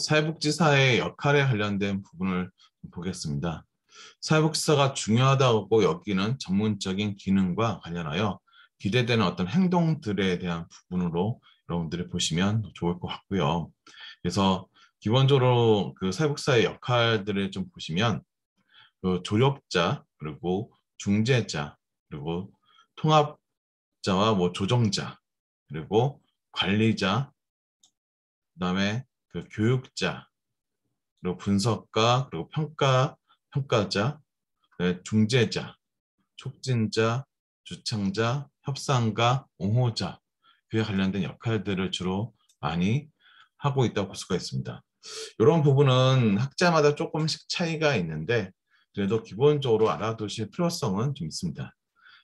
사회복지사의 역할에 관련된 부분을 보겠습니다. 사회복지사가 중요하다고 여기는 전문적인 기능과 관련하여 기대되는 어떤 행동들에 대한 부분으로 여러분들이 보시면 좋을 것 같고요. 그래서 기본적으로 그 사회복지사의 역할들을 좀 보시면 그 조력자, 그리고 중재자, 그리고 통합자와 뭐 조정자, 그리고 관리자, 그다음에 그 교육자, 그리고 분석가, 그리고 평가자, 중재자, 촉진자, 주창자, 협상가, 옹호자, 그에 관련된 역할들을 주로 많이 하고 있다고 볼 수가 있습니다. 이런 부분은 학자마다 조금씩 차이가 있는데 그래도 기본적으로 알아두실 필요성은 좀 있습니다.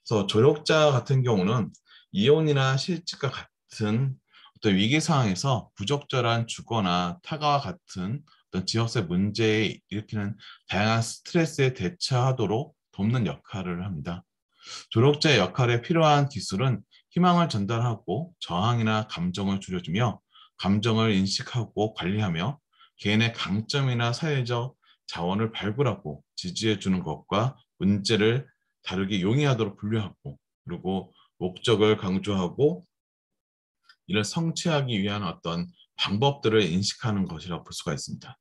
그래서 조력자 같은 경우는 이혼이나 실직과 같은 어떤 위기 상황에서 부적절한 주거나 타가와 같은 어떤 지역사회 문제에 일으키는 다양한 스트레스에 대처하도록 돕는 역할을 합니다. 조력자의 역할에 필요한 기술은 희망을 전달하고 저항이나 감정을 줄여주며 감정을 인식하고 관리하며 개인의 강점이나 사회적 자원을 발굴하고 지지해 주는 것과 문제를 다르게 용이하도록 분류하고 그리고 목적을 강조하고 이를 성취하기 위한 어떤 방법들을 인식하는 것이라고 볼 수가 있습니다.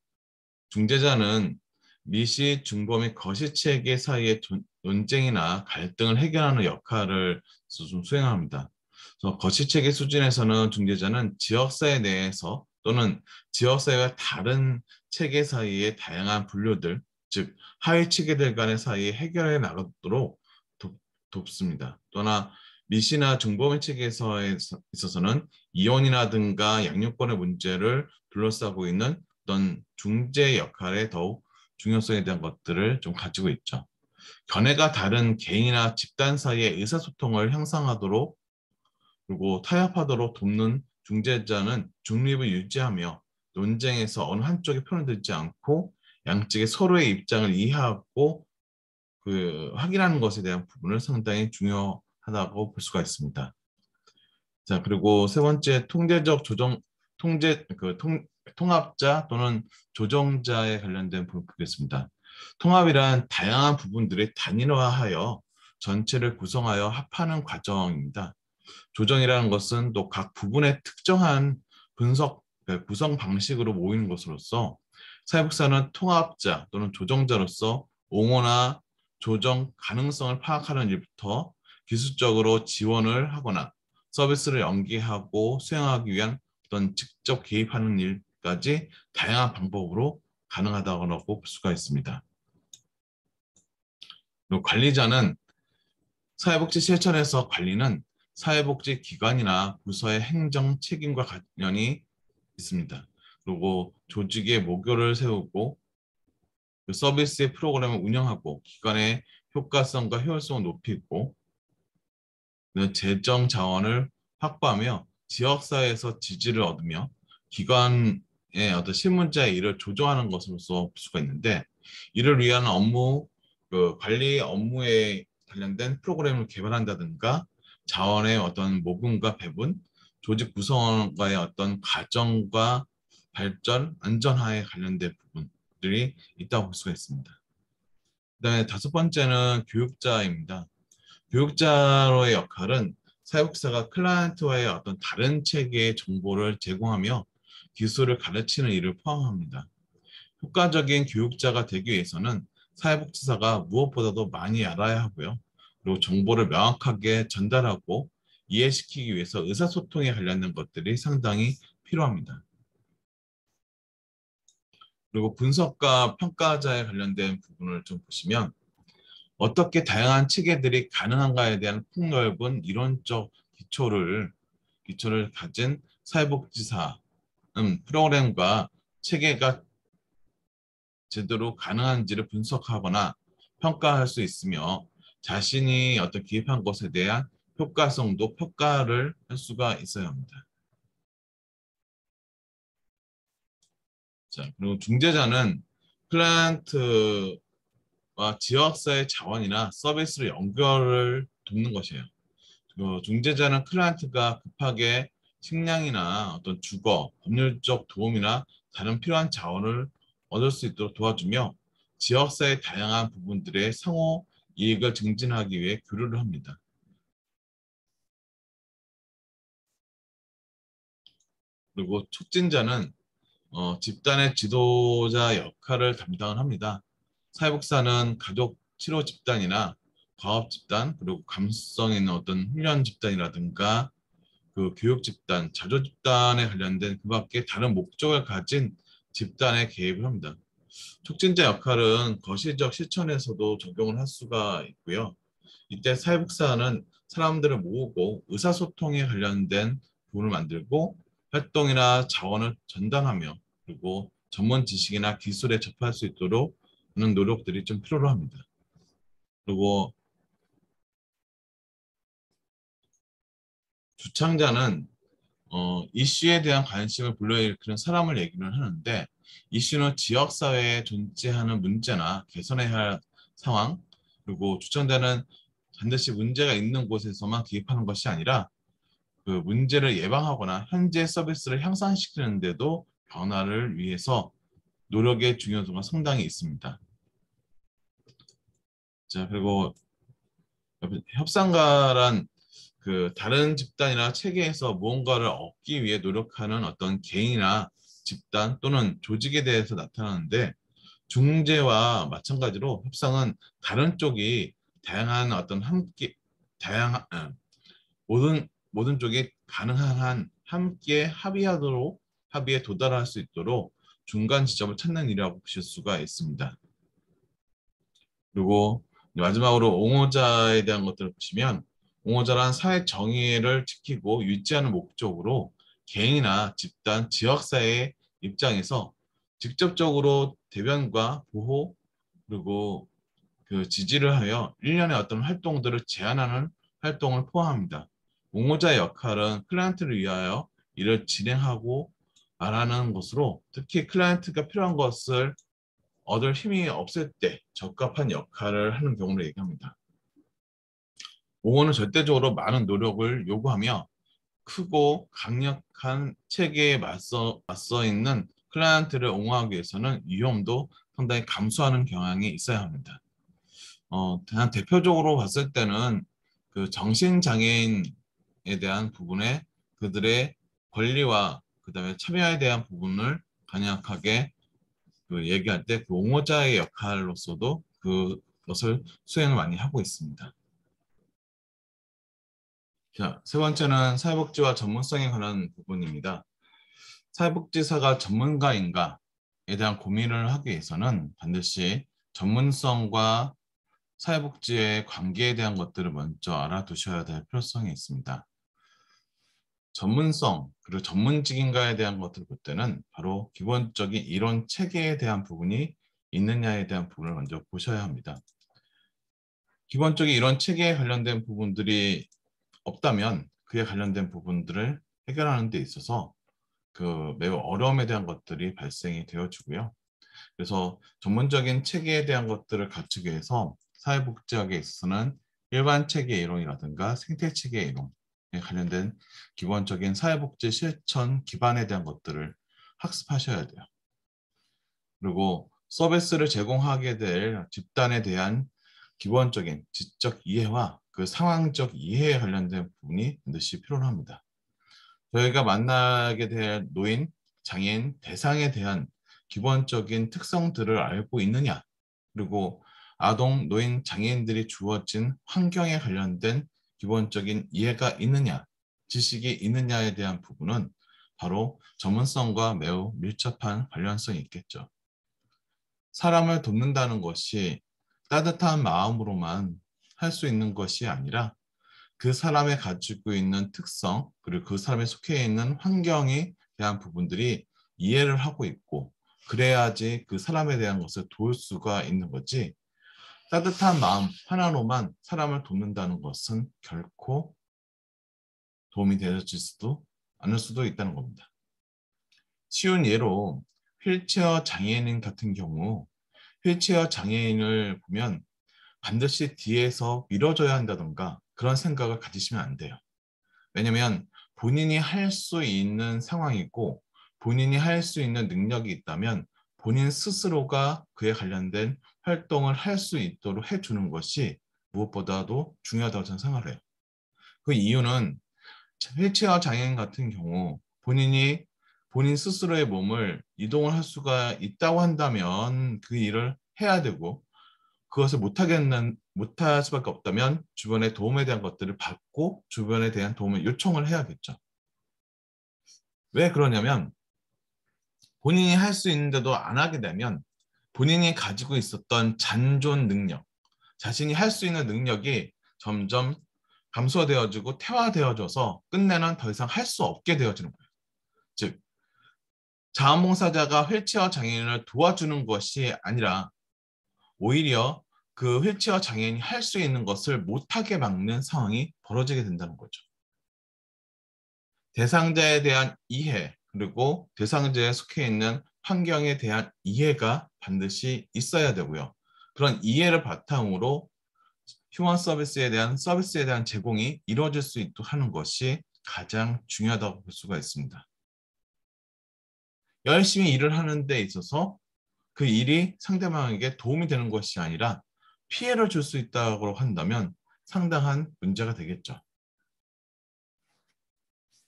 중재자는 미시, 중범 및 거시체계 사이의 논쟁이나 갈등을 해결하는 역할을 좀 수행합니다. 그래서 거시체계 수준에서는 중재자는 지역사회 내에서 또는 지역사회와 다른 체계 사이의 다양한 분류들, 즉 하위 체계들 간의 사이에 해결해 나가도록 돕습니다. 또나 미시나 중범의 체계에서 있어서는 이혼이라든가 양육권의 문제를 둘러싸고 있는 어떤 중재 역할에 더욱 중요성에 대한 것들을 좀 가지고 있죠. 견해가 다른 개인이나 집단 사이의 의사소통을 향상하도록 그리고 타협하도록 돕는 중재자는 중립을 유지하며 논쟁에서 어느 한쪽에 편을 들지 않고 양측의 서로의 입장을 이해하고 확인하는 것에 대한 부분을 상당히 중요하다고 볼 수가 있습니다. 자, 그리고 세 번째 통제적 조정, 통합자 또는 조정자에 관련된 부분 보겠습니다. 통합이란 다양한 부분들을 단일화하여 전체를 구성하여 합하는 과정입니다. 조정이라는 것은 또 각 부분의 특정한 구성 방식으로 모이는 것으로서 사회복지사는 통합자 또는 조정자로서 옹호나 조정 가능성을 파악하는 일부터 기술적으로 지원을 하거나 서비스를 연계하고 수행하기 위한 어떤 직접 개입하는 일까지 다양한 방법으로 가능하다고 볼 수가 있습니다. 그리고 관리자는 사회복지 실천에서 관리는 사회복지 기관이나 부서의 행정 책임과 관련이 있습니다. 그리고 조직의 목표를 세우고 서비스의 프로그램을 운영하고 기관의 효과성과 효율성을 높이고 재정 자원을 확보하며 지역사회에서 지지를 얻으며 기관의 어떤 실무자의 일을 조정하는 것으로서 볼 수가 있는데 이를 위한 관리 업무에 관련된 프로그램을 개발한다든가 자원의 어떤 모금과 배분, 조직 구성원과의 어떤 과정과 발전, 안전화에 관련된 부분들이 있다고 볼 수가 있습니다. 그다음에 다섯 번째는 교육자입니다. 교육자로의 역할은 사회복지사가 클라이언트와의 어떤 다른 체계의 정보를 제공하며 기술을 가르치는 일을 포함합니다. 효과적인 교육자가 되기 위해서는 사회복지사가 무엇보다도 많이 알아야 하고요. 그리고 정보를 명확하게 전달하고 이해시키기 위해서 의사소통에 관련된 것들이 상당히 필요합니다. 그리고 분석과 평가자에 관련된 부분을 좀 보시면 어떻게 다양한 체계들이 가능한가에 대한 폭넓은 이론적 기초를 가진 사회복지사는 프로그램과 체계가 제대로 가능한지를 분석하거나 평가할 수 있으며 자신이 어떤 기입한 것에 대한 효과성도 평가를 할 수가 있어야 합니다. 자, 그리고 중재자는 클라이언트와 지역사회 자원이나 서비스를 연결을 돕는 것이에요. 중재자는 클라이언트가 급하게 식량이나 어떤 주거, 법률적 도움이나 다른 필요한 자원을 얻을 수 있도록 도와주며 지역사회의 다양한 부분들의 상호 이익을 증진하기 위해 교류를 합니다. 그리고 촉진자는 집단의 지도자 역할을 담당을 합니다. 사회복사는 가족 치료 집단이나 과업 집단, 그리고 감수성 있는 어떤 훈련 집단이라든가 그 교육 집단, 자조 집단에 관련된 그 밖에 다른 목적을 가진 집단에 개입을 합니다. 촉진자 역할은 거시적 실천에서도 적용을 할 수가 있고요. 이때 사회복사는 사람들을 모으고 의사소통에 관련된 부분을 만들고 활동이나 자원을 전담하며 그리고 전문 지식이나 기술에 접할 수 있도록 하는 노력들이 좀 필요로 합니다. 그리고 주창자는 이슈에 대한 관심을 불러일으키는 사람을 얘기를 하는데 이슈는 지역사회에 존재하는 문제나 개선해야 할 상황 그리고 주창자는 반드시 문제가 있는 곳에서만 기입하는 것이 아니라 그 문제를 예방하거나 현재 서비스를 향상시키는 데도 변화를 위해서 노력의 중요도가 상당히 있습니다. 자, 그리고 협상가란 그 다른 집단이나 체계에서 무언가를 얻기 위해 노력하는 어떤 개인이나 집단 또는 조직에 대해서 나타나는데 중재와 마찬가지로 협상은 다른 쪽이 다양한 어떤 함께 다양한 모든 쪽이 가능한 한 함께 합의하도록 합의에 도달할 수 있도록 중간 지점을 찾는 일이라고 보실 수가 있습니다. 그리고 마지막으로 옹호자에 대한 것들을 보시면 옹호자란 사회 정의를 지키고 유지하는 목적으로 개인이나 집단, 지역사회의 입장에서 직접적으로 대변과 보호 그리고 그 지지를 하여 일련의 어떤 활동들을 제안하는 활동을 포함합니다. 옹호자의 역할은 클라이언트를 위하여 이를 진행하고 말하는 것으로 특히 클라이언트가 필요한 것을 얻을 힘이 없을 때 적합한 역할을 하는 경우를 얘기합니다. 옹호는 절대적으로 많은 노력을 요구하며 크고 강력한 체계에 맞서 있는 클라이언트를 옹호하기 위해서는 위험도 상당히 감수하는 경향이 있어야 합니다. 그냥 대표적으로 봤을 때는 그 정신장애인에 대한 부분에 그들의 권리와 그다음에 참여에 대한 부분을 간략하게 그 얘기할 때 그 옹호자의 역할로서도 그것을 수행을 많이 하고 있습니다. 자, 세 번째는 사회복지와 전문성에 관한 부분입니다. 사회복지사가 전문가인가에 대한 고민을 하기 위해서는 반드시 전문성과 사회복지의 관계에 대한 것들을 먼저 알아두셔야 될 필요성이 있습니다. 전문성, 그리고 전문직인가에 대한 것들을 볼 때는 바로 기본적인 이론 체계에 대한 부분이 있느냐에 대한 부분을 먼저 보셔야 합니다. 기본적인 이론 체계에 관련된 부분들이 없다면 그에 관련된 부분들을 해결하는 데 있어서 그 매우 어려움에 대한 것들이 발생이 되어지고요. 그래서 전문적인 체계에 대한 것들을 갖추기 위해서 사회복지학에 있어서는 일반 체계 이론이라든가 생태 체계 이론에 관련된 기본적인 사회복지 실천 기반에 대한 것들을 학습하셔야 돼요. 그리고 서비스를 제공하게 될 집단에 대한 기본적인 지적 이해와 그 상황적 이해에 관련된 부분이 반드시 필요합니다. 저희가 만나게 될 노인, 장애인, 대상에 대한 기본적인 특성들을 알고 있느냐, 그리고 아동, 노인, 장애인들이 주어진 환경에 관련된 기본적인 이해가 있느냐, 지식이 있느냐에 대한 부분은 바로 전문성과 매우 밀접한 관련성이 있겠죠. 사람을 돕는다는 것이 따뜻한 마음으로만 할 수 있는 것이 아니라 그 사람이 가지고 있는 특성, 그리고 그 사람이 속해 있는 환경에 대한 부분들이 이해를 하고 있고, 그래야지 그 사람에 대한 것을 도울 수가 있는 거지, 따뜻한 마음 하나로만 사람을 돕는다는 것은 결코 도움이 되어질 수도 않을 수도 있다는 겁니다. 쉬운 예로 휠체어 장애인 같은 경우, 휠체어 장애인을 보면 반드시 뒤에서 밀어줘야 한다던가 그런 생각을 가지시면 안 돼요. 왜냐면 본인이 할 수 있는 상황이고 본인이 할 수 있는 능력이 있다면 본인 스스로가 그에 관련된 활동을 할 수 있도록 해주는 것이 무엇보다도 중요하다고 저는 생각해요. 그 이유는 휠체어 장애인 같은 경우 본인 스스로의 몸을 이동을 할 수가 있다고 한다면 그 일을 해야 되고 그것을 못할 수밖에 없다면 주변의 도움에 대한 것들을 받고 주변에 대한 도움을 요청을 해야겠죠. 왜 그러냐면 본인이 할 수 있는데도 안 하게 되면 본인이 가지고 있었던 잔존 능력, 자신이 할 수 있는 능력이 점점 감소되어지고 퇴화되어져서 끝내는 더 이상 할 수 없게 되어지는 거예요. 즉, 자원봉사자가 휠체어 장애인을 도와주는 것이 아니라 오히려 그 휠체어 장애인이 할 수 있는 것을 못하게 막는 상황이 벌어지게 된다는 거죠. 대상자에 대한 이해, 그리고 대상자에 속해 있는 환경에 대한 이해가 반드시 있어야 되고요. 그런 이해를 바탕으로 휴먼 서비스에 대한 제공이 이루어질 수 있도록 하는 것이 가장 중요하다고 볼 수가 있습니다. 열심히 일을 하는 데 있어서 그 일이 상대방에게 도움이 되는 것이 아니라 피해를 줄 수 있다고 한다면 상당한 문제가 되겠죠.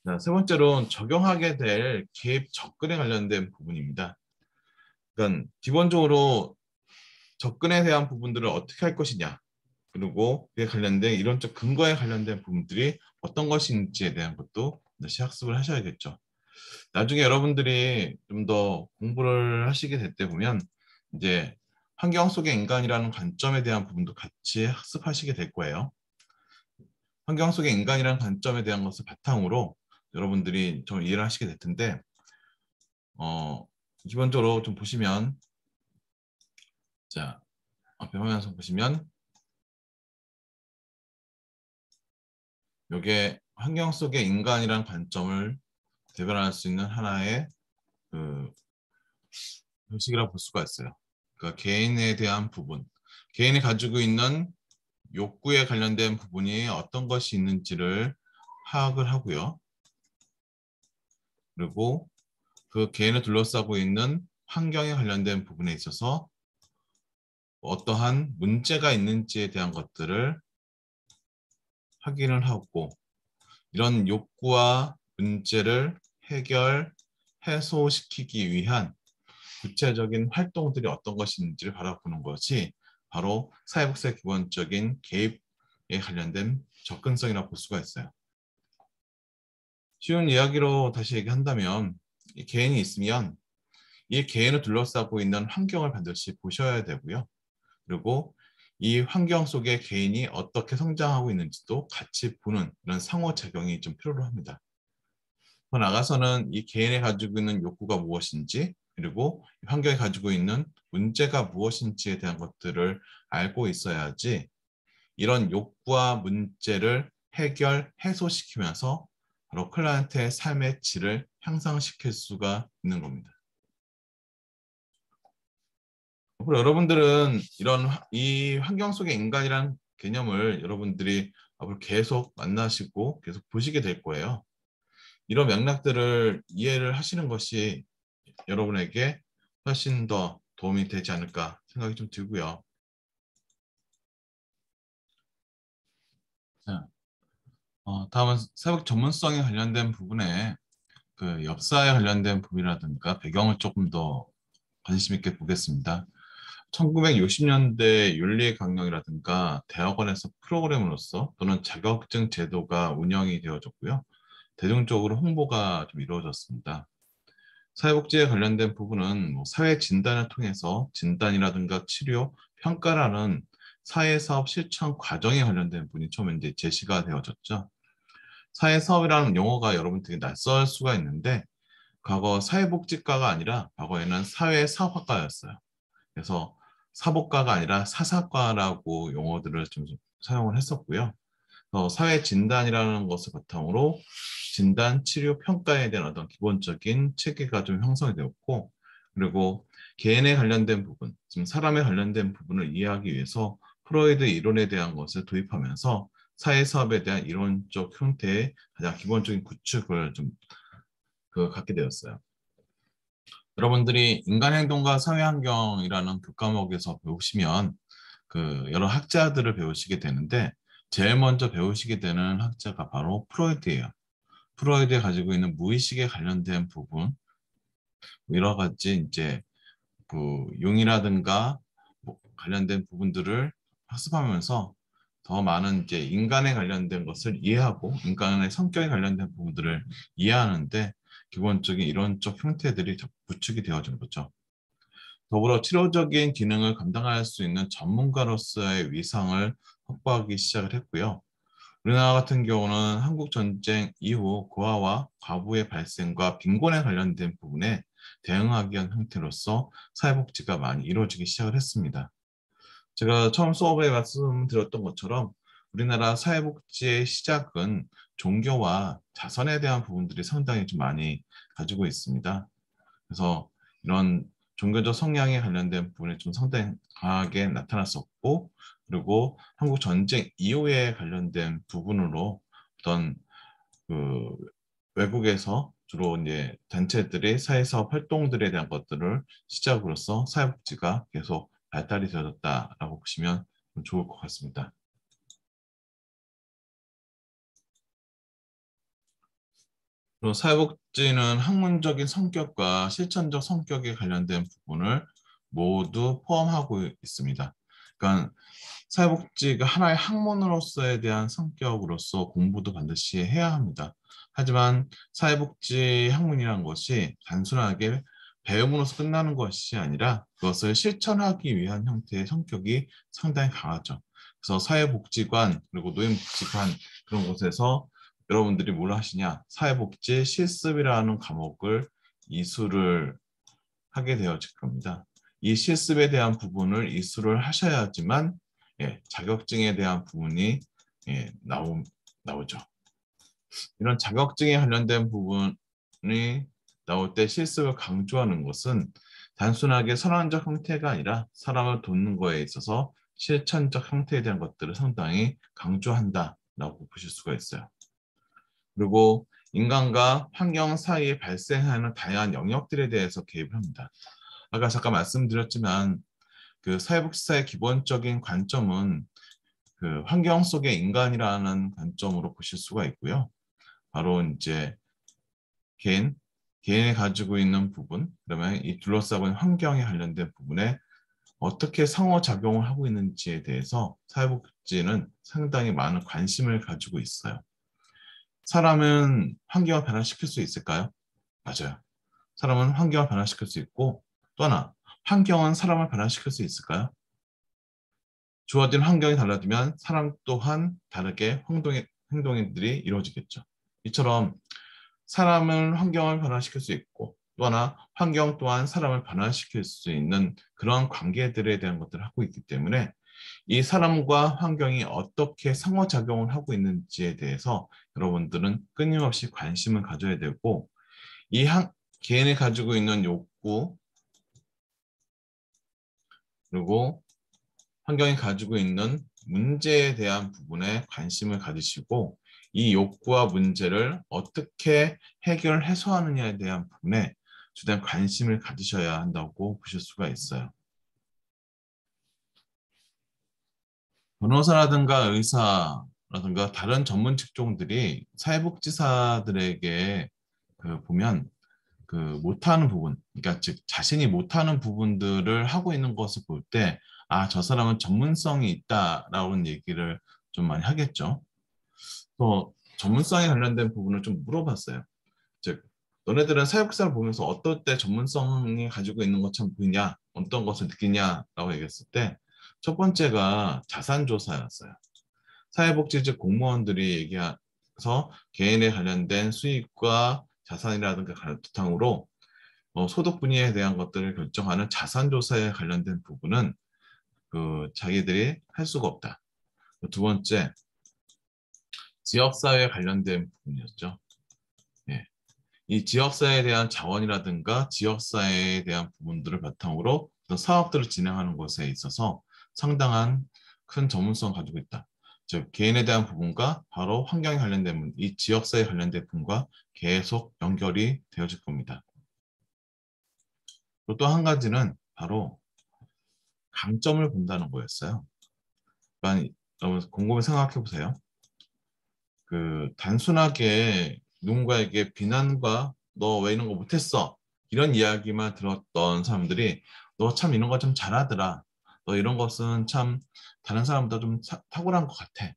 자, 세 번째로는 적용하게 될 개입 접근에 관련된 부분입니다. 그러니까 기본적으로 접근에 대한 부분들을 어떻게 할 것이냐, 그리고 그에 관련된 이론적 근거에 관련된 부분들이 어떤 것이 있는지에 대한 것도 다시 학습을 하셔야겠죠. 나중에 여러분들이 좀 더 공부를 하시게 될 때 보면 이제 환경 속의 인간이라는 관점에 대한 부분도 같이 학습하시게 될 거예요. 환경 속의 인간이라는 관점에 대한 것을 바탕으로 여러분들이 좀 이해를 하시게 될 텐데 기본적으로 좀 보시면 자 앞에 화면에서 보시면 이게 환경 속의 인간이라는 관점을 대변할 수 있는 하나의 그 형식이라고 볼 수가 있어요. 그러니까 개인에 대한 부분, 개인이 가지고 있는 욕구에 관련된 부분이 어떤 것이 있는지를 파악을 하고요. 그리고 그 개인을 둘러싸고 있는 환경에 관련된 부분에 있어서 어떠한 문제가 있는지에 대한 것들을 확인을 하고 이런 욕구와 문제를 해소시키기 위한 구체적인 활동들이 어떤 것이 있는지를 바라보는 것이 바로 사회복지의 기본적인 개입에 관련된 접근성이라고 볼 수가 있어요. 쉬운 이야기로 다시 얘기한다면 이 개인이 있으면 이 개인을 둘러싸고 있는 환경을 반드시 보셔야 되고요. 그리고 이 환경 속에 개인이 어떻게 성장하고 있는지도 같이 보는 이런 상호작용이 좀 필요로 합니다. 더 나아가서는 이 개인이 가지고 있는 욕구가 무엇인지 그리고 환경이 가지고 있는 문제가 무엇인지에 대한 것들을 알고 있어야지 이런 욕구와 문제를 해소시키면서 바로 클라이언트의 삶의 질을 향상시킬 수가 있는 겁니다. 그리고 여러분들은 이 환경 속의 인간이라는 개념을 여러분들이 앞으로 계속 만나시고 계속 보시게 될 거예요. 이런 맥락들을 이해를 하시는 것이 여러분에게 훨씬 더 도움이 되지 않을까 생각이 좀 들고요. 자, 다음은 사회복 전문성에 관련된 부분에 그 역사에 관련된 부분이라든가 배경을 조금 더 관심 있게 보겠습니다. 1960년대 윤리 강령이라든가 대학원에서 프로그램으로서 또는 자격증 제도가 운영이 되어졌고요. 대중적으로 홍보가 좀 이루어졌습니다. 사회복지에 관련된 부분은 뭐 사회 진단을 통해서 진단이라든가 치료, 평가라는 사회사업 실천 과정에 관련된 부분이 처음에 이제 제시가 되어졌죠. 사회사업이라는 용어가 여러분 되게 낯설 수가 있는데 과거 사회복지과가 아니라 과거에는 사회사학과였어요. 그래서 사복과가 아니라 사사과라고 용어들을 좀 사용을 했었고요. 사회 진단이라는 것을 바탕으로 진단, 치료, 평가에 대한 어떤 기본적인 체계가 좀 형성이 되었고, 그리고 개인에 관련된 부분, 지금 사람에 관련된 부분을 이해하기 위해서 프로이드 이론에 대한 것을 도입하면서 사회사업에 대한 이론적 형태의 가장 기본적인 구축을 좀 갖게 되었어요. 여러분들이 인간행동과 사회환경이라는 교과목에서 배우시면 여러 학자들을 배우시게 되는데 제일 먼저 배우시게 되는 학자가 바로 프로이트예요. 프로이드에 가지고 있는 무의식에 관련된 부분, 여러 가지 이제 용이라든가 관련된 부분들을 학습하면서 더 많은 이제 인간에 관련된 것을 이해하고 인간의 성격에 관련된 부분들을 이해하는데 기본적인 이론적 형태들이 구축이 되어진 거죠. 더불어 치료적인 기능을 감당할 수 있는 전문가로서의 위상을 확보하기 시작을 했고요. 우리나라 같은 경우는 한국 전쟁 이후 고아와 과부의 발생과 빈곤에 관련된 부분에 대응하기 위한 형태로서 사회복지가 많이 이루어지기 시작을 했습니다. 제가 처음 수업에 말씀드렸던 것처럼 우리나라 사회복지의 시작은 종교와 자선에 대한 부분들이 상당히 좀 많이 가지고 있습니다. 그래서 이런 종교적 성향에 관련된 부분이 좀 상당히 강하게 나타났었고, 그리고 한국 전쟁 이후에 관련된 부분으로 어떤 그 외국에서 주로 이제 단체들의 사회사업 활동들에 대한 것들을 시작으로서 사회복지가 계속 발달이 되어졌다라고 보시면 좋을 것 같습니다. 그리고 사회복지는 학문적인 성격과 실천적 성격에 관련된 부분을 모두 포함하고 있습니다. 그러니까 사회복지가 하나의 학문으로서에 대한 성격으로서 공부도 반드시 해야 합니다. 하지만 사회복지 학문이란 것이 단순하게 배움으로서 끝나는 것이 아니라 그것을 실천하기 위한 형태의 성격이 상당히 강하죠. 그래서 사회복지관 그리고 노인복지관 그런 곳에서 여러분들이 뭘 하시냐? 사회복지 실습이라는 과목을 이수를 하게 되어질 겁니다. 이 실습에 대한 부분을 이수를 하셔야지만 자격증에 대한 부분이 나오죠. 이런 자격증에 관련된 부분이 나올 때 실습을 강조하는 것은 단순하게 선언적 형태가 아니라 사람을 돕는 거에 있어서 실천적 형태에 대한 것들을 상당히 강조한다라고 보실 수가 있어요. 그리고 인간과 환경 사이에 발생하는 다양한 영역들에 대해서 개입을 합니다. 아까 잠깐 말씀드렸지만 사회복지사의 기본적인 관점은 환경 속의 인간이라는 관점으로 보실 수가 있고요. 바로 이제 개인이 가지고 있는 부분, 그러면 이 둘러싸고 있는 환경에 관련된 부분에 어떻게 상호작용을 하고 있는지에 대해서 사회복지는 상당히 많은 관심을 가지고 있어요. 사람은 환경을 변화시킬 수 있을까요? 맞아요. 사람은 환경을 변화시킬 수 있고 또 하나, 환경은 사람을 변화시킬 수 있을까요? 주어진 환경이 달라지면 사람 또한 다르게 행동들이 이루어지겠죠. 이처럼 사람은 환경을 변화시킬 수 있고 또 하나 환경 또한 사람을 변화시킬 수 있는 그런 관계들에 대한 것들을 하고 있기 때문에 이 사람과 환경이 어떻게 상호작용을 하고 있는지에 대해서 여러분들은 끊임없이 관심을 가져야 되고 이 개인이 가지고 있는 욕구 그리고 환경이 가지고 있는 문제에 대한 부분에 관심을 가지시고 이 욕구와 문제를 어떻게 해소하느냐에 대한 부분에 주된 관심을 가지셔야 한다고 보실 수가 있어요. 변호사라든가 의사라든가 다른 전문 직종들이 사회복지사들에게 보면 못하는 부분, 그러니까 즉 자신이 못하는 부분들을 하고 있는 것을 볼 때, 아, 저 사람은 전문성이 있다라는 얘기를 좀 많이 하겠죠. 또 전문성에 관련된 부분을 좀 물어봤어요. 즉, 너네들은 사회복지사를 보면서 어떨 때 전문성이 가지고 있는 것처럼 보이냐, 어떤 것을 느끼냐라고 얘기했을 때, 첫 번째가 자산조사였어요. 사회복지직 공무원들이 얘기해서 개인에 관련된 수익과 자산이라든가 바탕으로 소득 분야에 대한 것들을 결정하는 자산조사에 관련된 부분은 자기들이 할 수가 없다. 두 번째, 지역사회에 관련된 부분이었죠. 예. 이 지역사회에 대한 자원이라든가 지역사회에 대한 부분들을 바탕으로 사업들을 진행하는 것에 있어서 상당한 큰 전문성을 가지고 있다. 즉 개인에 대한 부분과 바로 환경에 관련된 부분, 이 지역사회에 관련된 부분과 계속 연결이 되어질 겁니다. 또 한 가지는 바로 강점을 본다는 거였어요. 그러니까 여러분 곰곰이 생각해 보세요. 단순하게 누군가에게 비난과 너 왜 이런 거 못했어? 이런 이야기만 들었던 사람들이 너 참 이런 거 좀 잘하더라. 너 이런 것은 참 다른 사람보다 좀 탁월한 것 같아.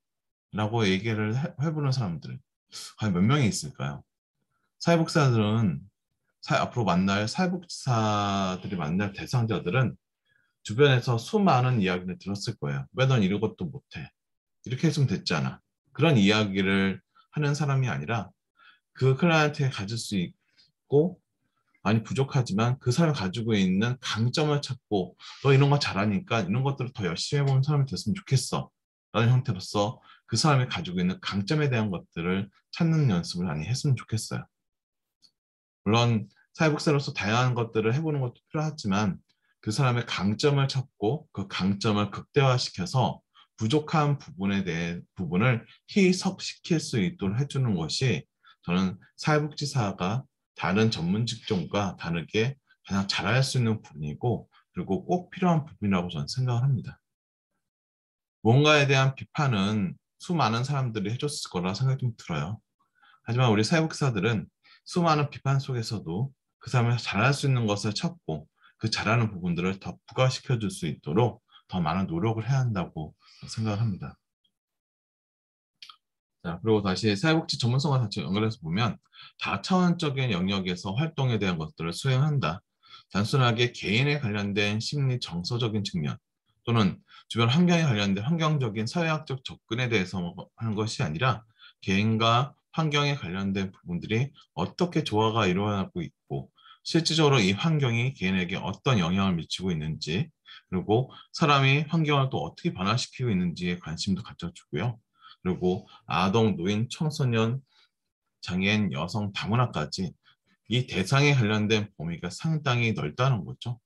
라고 얘기를 해보는 사람들 과연 몇 명이 있을까요? 사회복지사들은 앞으로 만날 사회복지사들이 만날 대상자들은 주변에서 수많은 이야기를 들었을 거예요. 왜 넌 이런 것도 못해? 이렇게 했으면 됐잖아. 그런 이야기를 하는 사람이 아니라 그 클라이언트에 가질 수 있고 많이 부족하지만 그 사람이 가지고 있는 강점을 찾고 너 이런 거 잘하니까 이런 것들을 더 열심히 해보는 사람이 됐으면 좋겠어 라는 형태로서 그 사람이 가지고 있는 강점에 대한 것들을 찾는 연습을 많이 했으면 좋겠어요. 물론 사회복지사로서 다양한 것들을 해보는 것도 필요하지만 그 사람의 강점을 찾고 그 강점을 극대화시켜서 부족한 부분에 대해 부분을 희석시킬 수 있도록 해주는 것이 저는 사회복지사가 다른 전문 직종과 다르게 가장 잘할 수 있는 부분이고 그리고 꼭 필요한 부분이라고 저는 생각을 합니다. 무언가에 대한 비판은 수많은 사람들이 해줬을 거라 생각이 좀 들어요. 하지만 우리 사회복지사들은 수많은 비판 속에서도 그 사람이 잘할 수 있는 것을 찾고 그 잘하는 부분들을 더 부각시켜 줄 수 있도록 더 많은 노력을 해야 한다고 생각을 합니다. 자, 그리고 다시 사회복지 전문성과 같이 연결해서 보면 다차원적인 영역에서 활동에 대한 것들을 수행한다. 단순하게 개인에 관련된 심리 정서적인 측면 또는 주변 환경에 관련된 환경적인 사회학적 접근에 대해서 하는 것이 아니라 개인과 환경에 관련된 부분들이 어떻게 조화가 일어나고 있고 실질적으로 이 환경이 개인에게 어떤 영향을 미치고 있는지 그리고 사람이 환경을 또 어떻게 변화시키고 있는지에 관심도 가져주고요. 그리고 아동, 노인, 청소년, 장애인, 여성, 다문화까지 이 대상에 관련된 범위가 상당히 넓다는 거죠.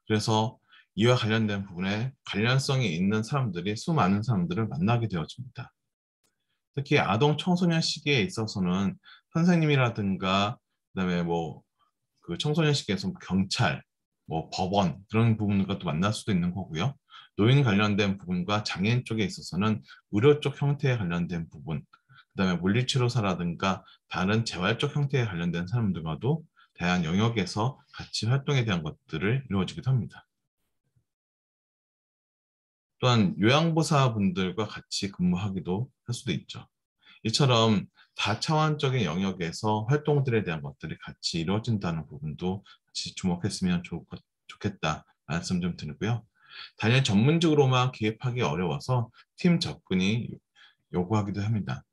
그래서 이와 관련된 부분에 관련성이 있는 사람들이 수많은 사람들을 만나게 되어집니다. 특히 아동 청소년 시기에 있어서는 선생님이라든가 그다음에 그 청소년 시기에서 경찰, 법원 그런 부분과 또 만날 수도 있는 거고요. 노인 관련된 부분과 장애인 쪽에 있어서는 의료 쪽 형태에 관련된 부분, 그다음에 물리치료사라든가 다른 재활적 형태에 관련된 사람들과도 다양한 영역에서 같이 활동에 대한 것들을 이루어지기도 합니다. 또한 요양보호사분들과 같이 근무하기도 할 수도 있죠. 이처럼 다차원적인 영역에서 활동들에 대한 것들이 같이 이루어진다는 부분도 같이 주목했으면 좋겠다 말씀 좀 드리고요. 단일 전문직으로만 기획하기 어려워서 팀 접근이 요구하기도 합니다.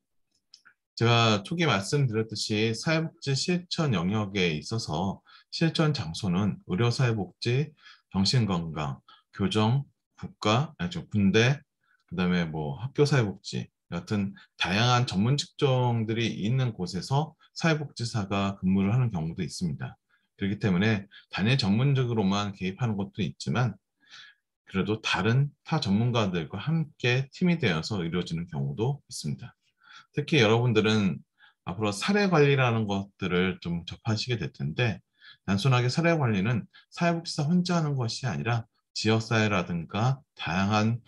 제가 초기 말씀드렸듯이 사회복지 실천 영역에 있어서 실천 장소는 의료사회복지, 정신건강, 교정, 국가, 군대, 그다음에 학교사회복지 같은 다양한 전문 직종들이 있는 곳에서 사회복지사가 근무를 하는 경우도 있습니다. 그렇기 때문에 단일 전문적으로만 개입하는 것도 있지만 그래도 다른 타 전문가들과 함께 팀이 되어서 이루어지는 경우도 있습니다. 특히 여러분들은 앞으로 사례 관리라는 것들을 좀 접하시게 될 텐데 단순하게 사례 관리는 사회복지사 혼자 하는 것이 아니라 지역사회라든가 다양한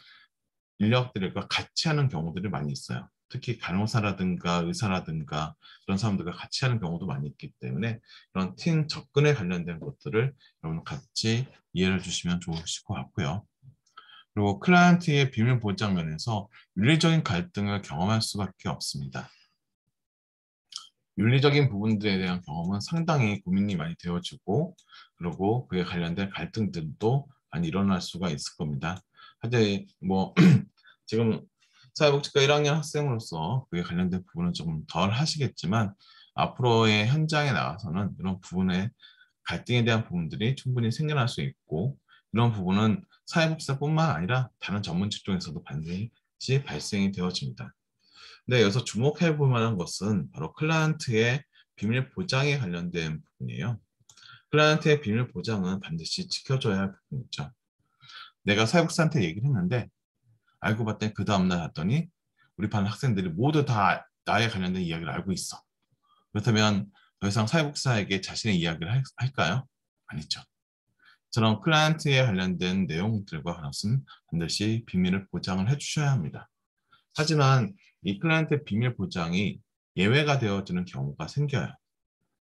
인력들과 같이 하는 경우들이 많이 있어요. 특히 간호사라든가 의사라든가 그런 사람들과 같이 하는 경우도 많이 있기 때문에 그런 팀 접근에 관련된 것들을 여러분 같이 이해를 주시면 좋으실 것 같고요. 그리고 클라이언트의 비밀 보장 면에서 윤리적인 갈등을 경험할 수밖에 없습니다. 윤리적인 부분들에 대한 경험은 상당히 고민이 많이 되어지고 그리고 그에 관련된 갈등들도 많이 일어날 수가 있을 겁니다. 하여튼 지금 사회복지과 1학년 학생으로서 그에 관련된 부분은 조금 덜 하시겠지만 앞으로의 현장에 나가서는 이런 부분의 갈등에 대한 부분들이 충분히 생겨날 수 있고 이런 부분은 사회복지사뿐만 아니라 다른 전문 직종에서도 반드시 발생이 되어집니다. 근데 여기서 주목해 볼 만한 것은 바로 클라이언트의 비밀 보장에 관련된 부분이에요. 클라이언트의 비밀 보장은 반드시 지켜줘야 할 부분이죠. 내가 사회복지사한테 얘기를 했는데 알고 봤더니 그 다음날 갔더니 우리 반 학생들이 모두 다 나에 관련된 이야기를 알고 있어. 그렇다면 더 이상 사회복지사에게 자신의 이야기를 할까요? 아니죠. 저런 클라이언트에 관련된 내용들과 관련해서는 반드시 비밀을 보장을 해주셔야 합니다. 하지만 이 클라이언트의 비밀 보장이 예외가 되어지는 경우가 생겨요.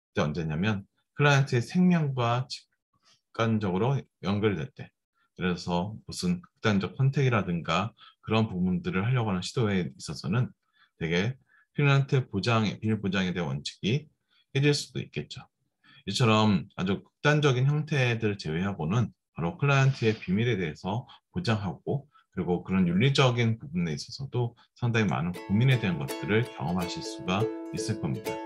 그때 언제냐면 클라이언트의 생명과 직관적으로 연결될 때, 그래서 무슨 극단적 선택이라든가 그런 부분들을 하려고 하는 시도에 있어서는 되게 클라이언트 보장에, 비밀 보장에 대한 원칙이 깨질 수도 있겠죠. 이처럼 아주 극단적인 형태들을 제외하고는 바로 클라이언트의 비밀에 대해서 보장하고, 그리고 그런 윤리적인 부분에 있어서도 상당히 많은 고민에 대한 것들을 경험하실 수가 있을 겁니다.